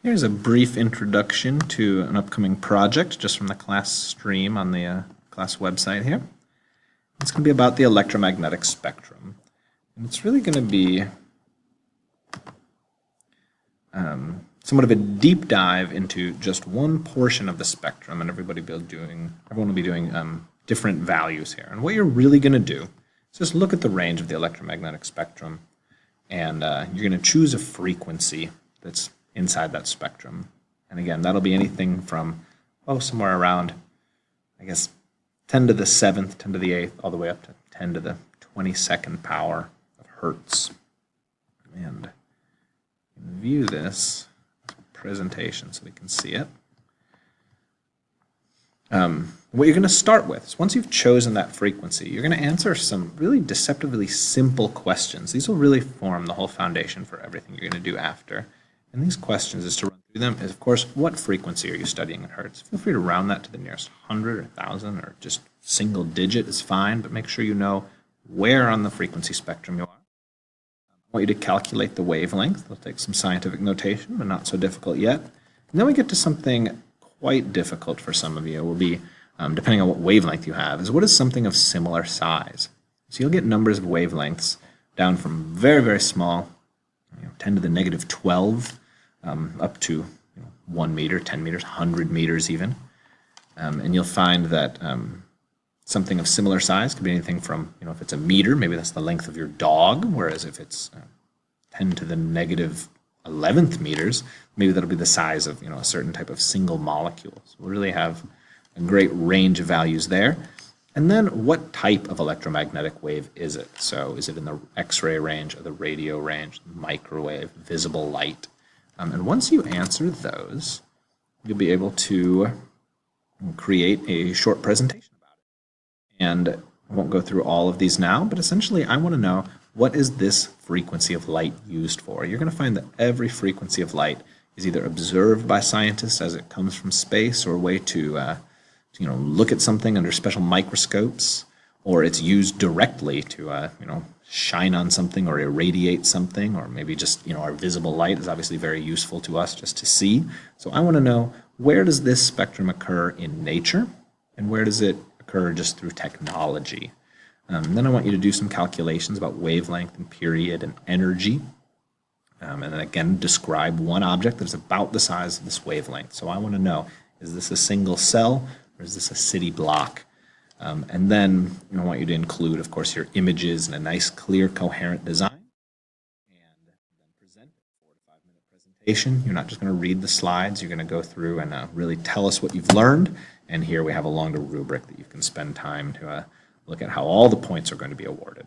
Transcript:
Here's a brief introduction to an upcoming project just from the class stream on the class website here. It's going to be about the electromagnetic spectrum. And it's really going to be somewhat of a deep dive into just one portion of the spectrum, and everyone will be doing different values here. And what you're really going to do is just look at the range of the electromagnetic spectrum, and you're going to choose a frequency that's inside that spectrum. And again, that'll be anything from, somewhere around, 10 to the 7th, 10 to the 8th, all the way up to 10 to the 22nd power of hertz. And view this presentation so we can see it. What you're going to start with is once you've chosen that frequency, you're going to answer some really deceptively simple questions. These will really form the whole foundation for everything you're going to do after. And these questions, is to run through them, is of course, what frequency are you studying in hertz? Feel free to round that to the nearest 100 or 1,000 or just single digit is fine, but make sure you know where on the frequency spectrum you are. I want you to calculate the wavelength. It'll take some scientific notation, but not so difficult yet. And then we get to something quite difficult for some of you. It will be, depending on what wavelength you have, is what is something of similar size? So you'll get numbers of wavelengths down from very, very small, 10 to the negative 12, up to 1 meter, 10 meters, 100 meters even. And you'll find that something of similar size could be anything from, if it's a meter, maybe that's the length of your dog, whereas if it's 10 to the negative 11th meters, maybe that'll be the size of a certain type of single molecule. So we'll really have a great range of values there. And then what type of electromagnetic wave is it? So is it in the X-ray range or the radio range, microwave, visible light? And once you answer those, you'll be able to create a short presentation about it. And I won't go through all of these now, but essentially I want to know, what is this frequency of light used for? You're going to find that every frequency of light is either observed by scientists as it comes from space, or a way to look at something under special microscopes, or it's used directly to shine on something or irradiate something, or maybe just our visible light is obviously very useful to us just to see. So I want to know, where does this spectrum occur in nature, and where does it occur just through technology? Then I want you to do some calculations about wavelength and period and energy. And then again, describe one object that's about the size of this wavelength. So I want to know, is this a single cell, or is this a city block? And then I want you to include, of course, your images in a nice, clear, coherent design. And then present a 4 to 5 minute presentation. You're not just going to read the slides. You're going to go through and really tell us what you've learned. And here we have a longer rubric that you can spend time to look at how all the points are going to be awarded.